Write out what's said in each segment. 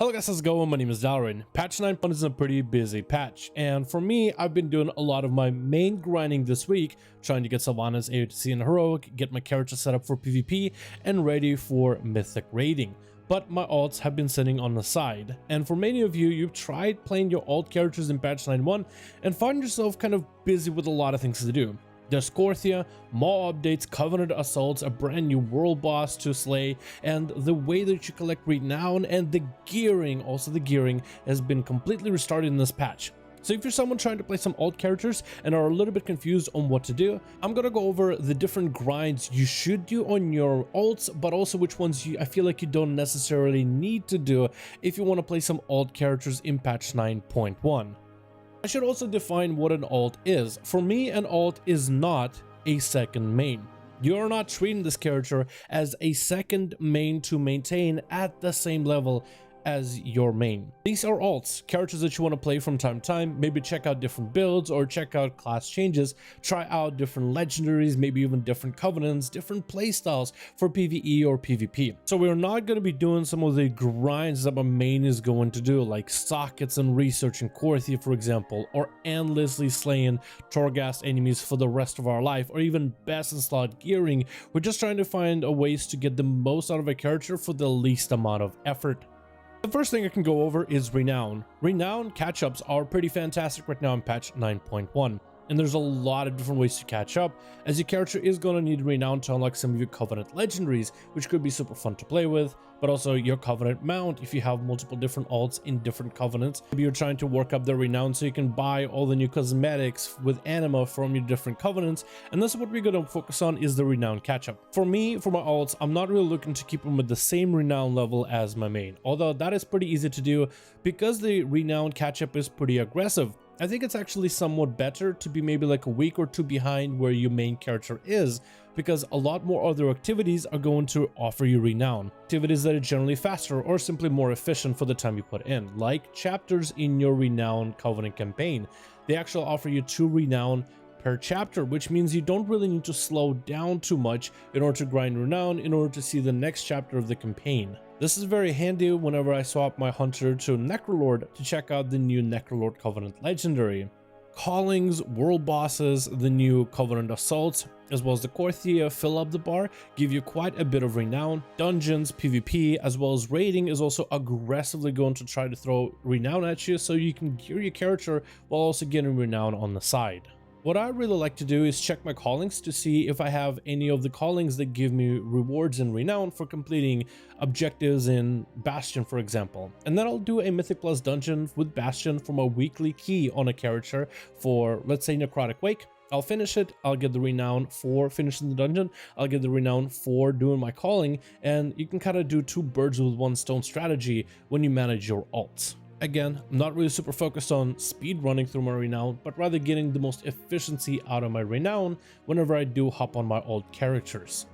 Hello guys, how's it going? My name is Dalaran. Patch 9.1 is a pretty busy patch, and for me, I've been doing a lot of my main grinding this week, trying to get Sylvanas, AOTC, and Heroic, get my character set up for PvP, and ready for Mythic raiding. But my alts have been sitting on the side, and for many of you, you've tried playing your alt characters in patch 9.1 and find yourself kind of busy with a lot of things to do. There's Korthia, more updates, Covenant assaults, a brand new world boss to slay, and the way that you collect Renown and the gearing, also the gearing, has been completely restarted in this patch. So if you're someone trying to play some alt characters and are a little bit confused on what to do, I'm gonna go over the different grinds you should do on your alts, but also which ones I feel like you don't necessarily need to do if you want to play some alt characters in patch 9.1. I should also define what an alt is. For me, an alt is not a second main. You are not treating this character as a second main to maintain at the same level as your main. These are alts, characters that you want to play from time to time, maybe check out different builds or check out class changes, try out different legendaries, maybe even different covenants, different playstyles for PvE or PvP. So we're not going to be doing some of the grinds that my main is going to do, like sockets and research in Korthia, for example, or endlessly slaying Torghast enemies for the rest of our life, or even best in slot gearing. We're just trying to find ways to get the most out of a character for the least amount of effort. The first thing I can go over is Renown. Renown catch-ups are pretty fantastic right now in patch 9.1. And there's a lot of different ways to catch up, as your character is going to need Renown to unlock some of your Covenant legendaries, which could be super fun to play with, but also your Covenant mount if you have multiple different alts in different Covenants. Maybe you're trying to work up the Renown so you can buy all the new cosmetics with anima from your different Covenants, and this is what we're going to focus on, is the Renown catch-up. For me, for my alts, I'm not really looking to keep them with the same Renown level as my main, although that is pretty easy to do because the Renown catch-up is pretty aggressive. I think it's actually somewhat better to be maybe like a week or two behind where your main character is, because a lot more other activities are going to offer you Renown. Activities that are generally faster or simply more efficient for the time you put in, like chapters in your Renown Covenant campaign. They actually offer you 2 Renown per chapter, which means you don't really need to slow down too much in order to grind Renown in order to see the next chapter of the campaign. This is very handy whenever I swap my hunter to Necrolord to check out the new Necrolord Covenant legendary. Callings, world bosses, the new Covenant assaults, as well as the Korthia fill up the bar, give you quite a bit of Renown. Dungeons, PvP, as well as raiding is also aggressively going to try to throw Renown at you, so you can gear your character while also getting Renown on the side. What I really like to do is check my callings to see if I have any of the callings that give me rewards in Renown for completing objectives in Bastion, for example. And then I'll do a Mythic Plus dungeon with Bastion from a weekly key on a character for, let's say, Necrotic Wake. I'll finish it, I'll get the Renown for finishing the dungeon, I'll get the Renown for doing my calling, and you can kind of do 2 birds with 1 stone strategy when you manage your alts. Again, I'm not really super focused on speed running through my Renown, but rather getting the most efficiency out of my Renown whenever I do hop on my alt characters.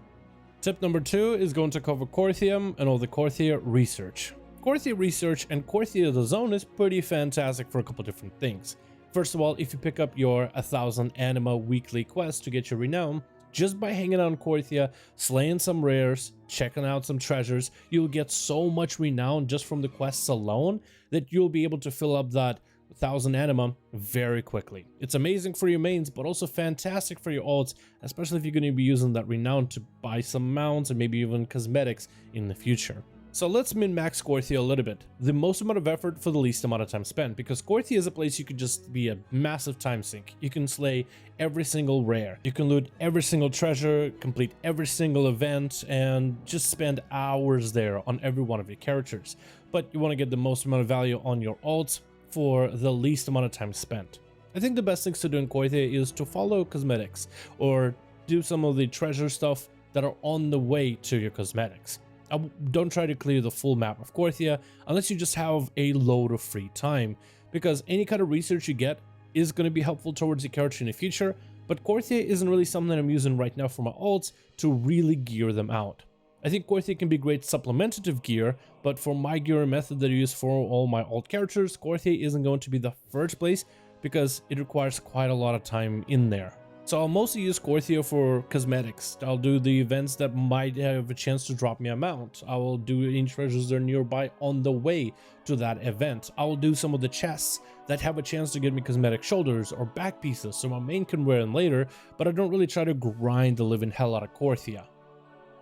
Tip number 2 is going to cover Korthia and all the Korthia research. Korthia research and Korthia the zone is pretty fantastic for a couple different things. First of all, if you pick up your 1000 anima weekly quest to get your Renown, just by hanging out in Korthia, slaying some rares, checking out some treasures, you'll get so much Renown just from the quests alone that you'll be able to fill up that 1000 anima very quickly. It's amazing for your mains, but also fantastic for your alts, especially if you're going to be using that Renown to buy some mounts and maybe even cosmetics in the future. So let's min-max Korthia a little bit. The most amount of effort for the least amount of time spent, because Korthia is a place you could just be a massive time sink. You can slay every single rare, you can loot every single treasure, complete every single event, and just spend hours there on every one of your characters. But you want to get the most amount of value on your alts for the least amount of time spent. I think the best things to do in Korthia is to follow cosmetics, or do some of the treasure stuff that are on the way to your cosmetics. Don't try to clear the full map of Korthia unless you just have a load of free time, because any kind of research you get is going to be helpful towards your character in the future, but Korthia isn't really something that I'm using right now for my alts to really gear them out. I think Korthia can be great supplementative gear, but for my gearing method that I use for all my alt characters, Korthia isn't going to be the first place because it requires quite a lot of time in there. So I'll mostly use Korthia for cosmetics. I'll do the events that might have a chance to drop me a mount. I will do any treasures that are nearby on the way to that event. I will do some of the chests that have a chance to get me cosmetic shoulders or back pieces so my main can wear them later, but I don't really try to grind the living hell out of Korthia.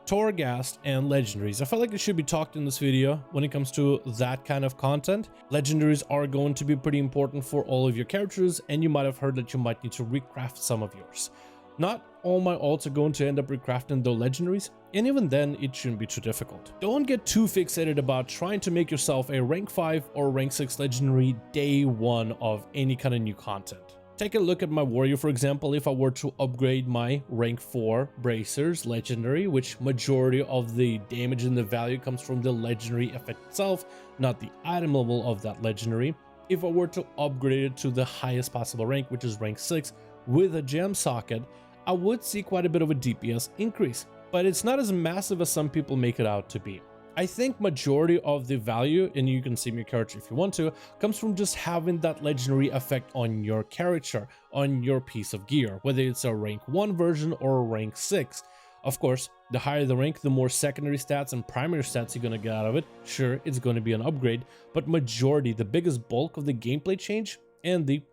Torghast and Legendaries. I felt like it should be talked in this video when it comes to that kind of content. Legendaries are going to be pretty important for all of your characters, and you might have heard that you might need to recraft some of yours. Not all my alts are going to end up recrafting the Legendaries, and even then it shouldn't be too difficult. Don't get too fixated about trying to make yourself a rank 5 or rank 6 Legendary day 1 of any kind of new content. Take a look at my warrior, for example. If I were to upgrade my rank 4 bracers legendary, which majority of the damage and the value comes from the legendary effect itself, not the item level of that legendary. If I were to upgrade it to the highest possible rank, which is rank 6 with a gem socket, I would see quite a bit of a DPS increase, but it's not as massive as some people make it out to be. I think majority of the value, and you can see your character if you want to, comes from just having that legendary effect on your character, on your piece of gear, whether it's a rank 1 version or a rank 6. Of course, the higher the rank, the more secondary stats and primary stats you're going to get out of it. Sure, it's going to be an upgrade, but majority, the biggest bulk of the gameplay change and the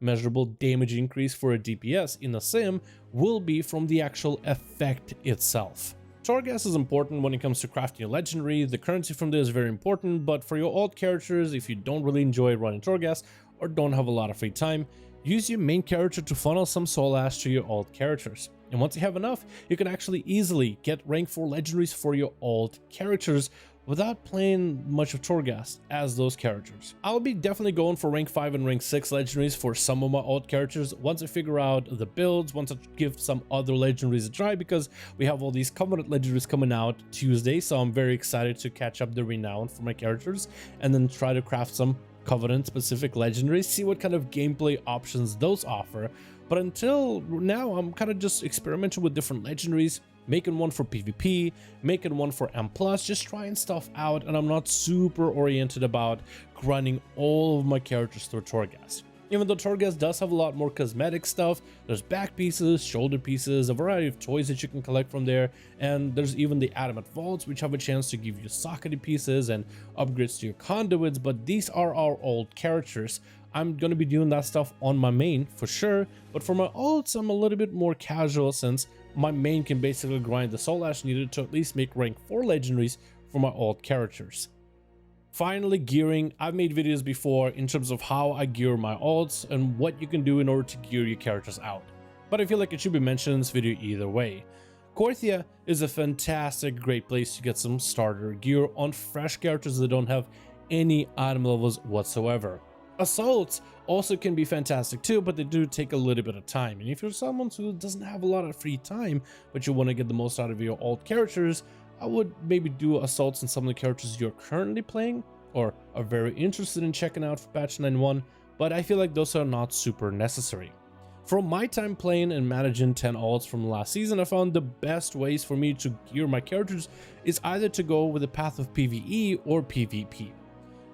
measurable damage increase for a DPS in a sim will be from the actual effect itself. Torghast is important when it comes to crafting a legendary. The currency from there is very important, but for your alt characters, if you don't really enjoy running Torghast or don't have a lot of free time, use your main character to funnel some soul ash to your alt characters. And once you have enough, you can actually easily get rank 4 legendaries for your alt characters without playing much of Torghast as those characters. I'll be definitely going for rank 5 and rank 6 legendaries for some of my alt characters once I figure out the builds, once I give some other legendaries a try, because we have all these Covenant legendaries coming out Tuesday, so I'm very excited to catch up the Renown for my characters and then try to craft some Covenant specific legendaries, see what kind of gameplay options those offer. But until now, I'm kind of just experimenting with different legendaries, making one for PvP, making one for M+, just trying stuff out, and I'm not super oriented about grinding all of my characters through Torghast. Even though Torghast does have a lot more cosmetic stuff, there's back pieces, shoulder pieces, a variety of toys that you can collect from there, and there's even the adamant vaults, which have a chance to give you sockety pieces and upgrades to your conduits, but these are our old characters. I'm going to be doing that stuff on my main for sure, but for my ults, I'm a little bit more casual since my main can basically grind the soul ash needed to at least make rank 4 legendaries for my alt characters. Finally, gearing. I've made videos before in terms of how I gear my alts and what you can do in order to gear your characters out, but I feel like it should be mentioned in this video either way. Korthia is a fantastic, great place to get some starter gear on fresh characters that don't have any item levels whatsoever. Assaults also can be fantastic too, but they do take a little bit of time, and if you're someone who doesn't have a lot of free time but you want to get the most out of your alt characters, I would maybe do assaults on some of the characters you're currently playing or are very interested in checking out for patch 9.1, but I feel like those are not super necessary. From my time playing and managing 10 alts from last season, I found the best ways for me to gear my characters is either to go with the path of PvE or PvP.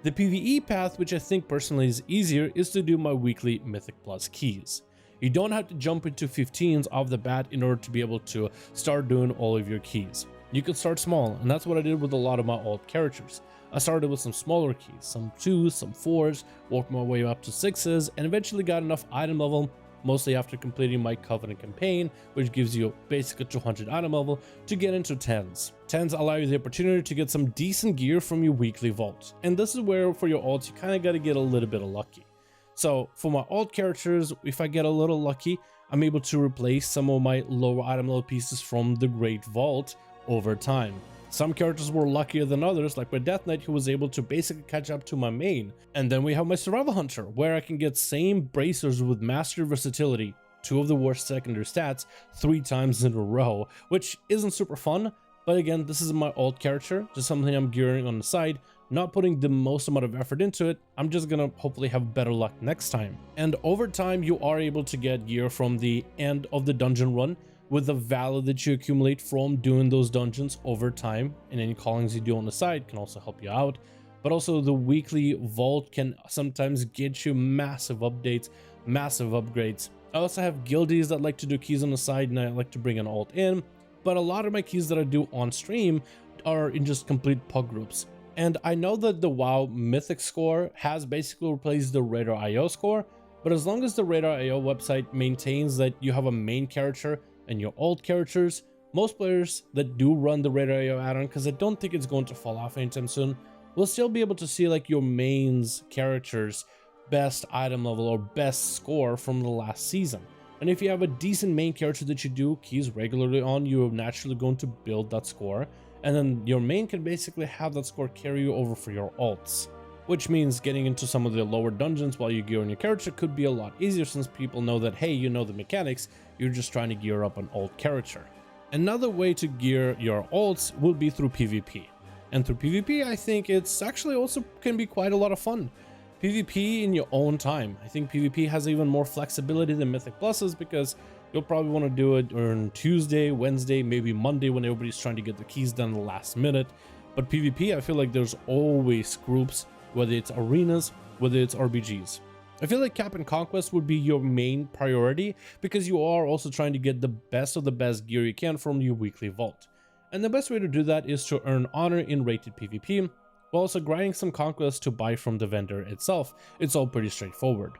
The PvE path, which I think personally is easier, is to do my weekly Mythic Plus keys. You don't have to jump into 15s off the bat in order to be able to start doing all of your keys. You can start small, and that's what I did with a lot of my alt characters. I started with some smaller keys, some 2s, some 4s, worked my way up to 6s, and eventually got enough item level, mostly after completing my Covenant campaign, which gives you basically 200 item level, to get into 10s. 10s allow you the opportunity to get some decent gear from your weekly vault, and this is where for your alts you kind of got to get a little bit of lucky. So for my alt characters, if I get a little lucky, I'm able to replace some of my lower item level pieces from the Great Vault over time. Some characters were luckier than others, like my Death Knight, who was able to basically catch up to my main. And then we have my Survival Hunter, where I can get same bracers with Master Versatility, 2 of the worst secondary stats, 3 times in a row, which isn't super fun, but again, this is my alt character, just something I'm gearing on the side, not putting the most amount of effort into it. I'm just gonna hopefully have better luck next time. And over time, you are able to get gear from the end of the dungeon run, with the value that you accumulate from doing those dungeons over time, and any callings you do on the side can also help you out. But also the weekly vault can sometimes get you massive updates, massive upgrades, I also have guildies that like to do keys on the side, and I like to bring an alt in, but a lot of my keys that I do on stream are in just complete pug groups. And I know that the WoW Mythic score has basically replaced the Radar.io score, but as long as the Radar.io website maintains that you have a main character and your alt characters, most players that do run the Radar.io add-on, because I don't think it's going to fall off anytime soon, will still be able to see like your main's characters best item level or best score from the last season. And if you have a decent main character that you do keys regularly on, you're naturally going to build that score, and then your main can basically have that score carry you over for your alts, which means getting into some of the lower dungeons while you gear on your character could be a lot easier, since people know that, hey, you know the mechanics, you're just trying to gear up an alt character. Another way to gear your alts will be through PvP, and through PvP I think it's actually also can be quite a lot of fun. PvP in your own time. I think PvP has even more flexibility than Mythic Pluses, because you'll probably want to do it on Tuesday, Wednesday, maybe Monday, when everybody's trying to get the keys done the last minute. But PvP, I feel like there's always groups, whether it's arenas, whether it's RBGs. I feel like Cap and Conquest would be your main priority, because you are also trying to get the best of the best gear you can from your weekly vault. And the best way to do that is to earn honor in rated PvP, while also grinding some conquests to buy from the vendor itself. It's all pretty straightforward.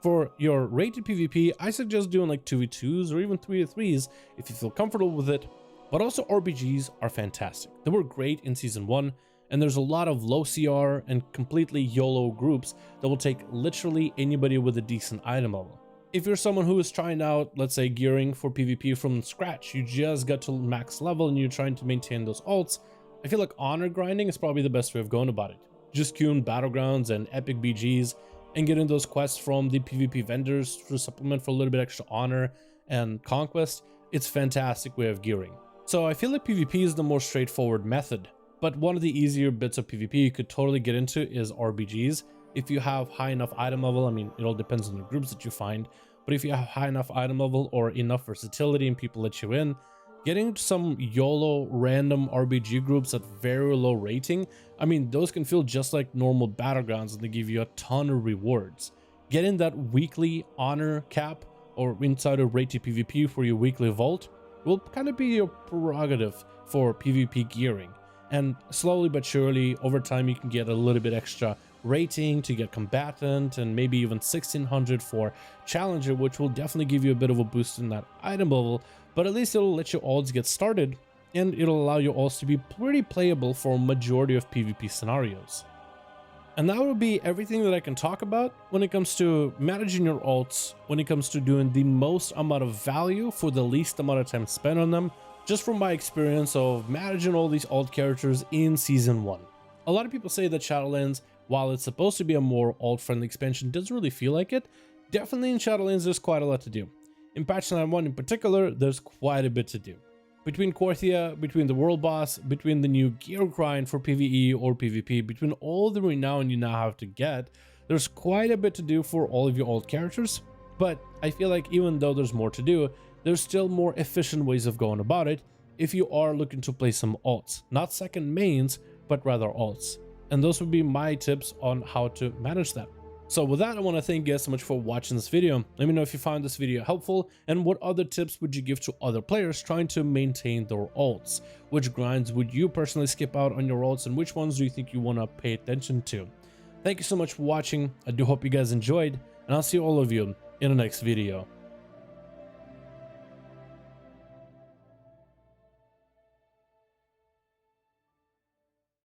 For your rated PvP, I suggest doing like 2v2s or even 3v3s if you feel comfortable with it, but also RBGs are fantastic. They were great in Season 1, and there's a lot of low CR and completely YOLO groups that will take literally anybody with a decent item level. If you're someone who is trying out, let's say, gearing for PvP from scratch, you just got to max level and you're trying to maintain those alts, I feel like honor grinding is probably the best way of going about it. Just queuing battlegrounds and epic BGs and getting those quests from the PvP vendors to supplement for a little bit extra honor and conquest. It's a fantastic way of gearing. So I feel like PvP is the more straightforward method, but one of the easier bits of PvP you could totally get into is RBGs. If you have high enough item level, I mean, it all depends on the groups that you find, but if you have high enough item level or enough versatility and people let you in, getting some YOLO random RBG groups at very low rating, I mean, those can feel just like normal battlegrounds and they give you a ton of rewards. Getting that weekly honor cap or inside of rated PvP for your weekly vault will kind of be your prerogative for PvP gearing. And slowly but surely, over time, you can get a little bit extra rating to get combatant and maybe even 1600 for challenger, which will definitely give you a bit of a boost in that item level, but at least it'll let your alts get started and it'll allow your alts to be pretty playable for a majority of PvP scenarios. And that would be everything that I can talk about when it comes to managing your alts, when it comes to doing the most amount of value for the least amount of time spent on them, just from my experience of managing all these alt characters in Season 1. A lot of people say that Shadowlands, while it's supposed to be a more alt-friendly expansion, doesn't really feel like it. Definitely in Shadowlands there's quite a lot to do. In Patch 9.1 in particular, there's quite a bit to do. Between Korthia, between the world boss, between the new gear grind for PvE or PvP, between all the renown you now have to get, there's quite a bit to do for all of your alt characters. But I feel like even though there's more to do, there's still more efficient ways of going about it if you are looking to play some alts. Not second mains, but rather alts. And those would be my tips on how to manage that. So with that, I want to thank you guys so much for watching this video. Let me know if you found this video helpful, and what other tips would you give to other players trying to maintain their alts? Which grinds would you personally skip out on your alts, and which ones do you think you want to pay attention to? Thank you so much for watching. I do hope you guys enjoyed, and I'll see all of you in the next video.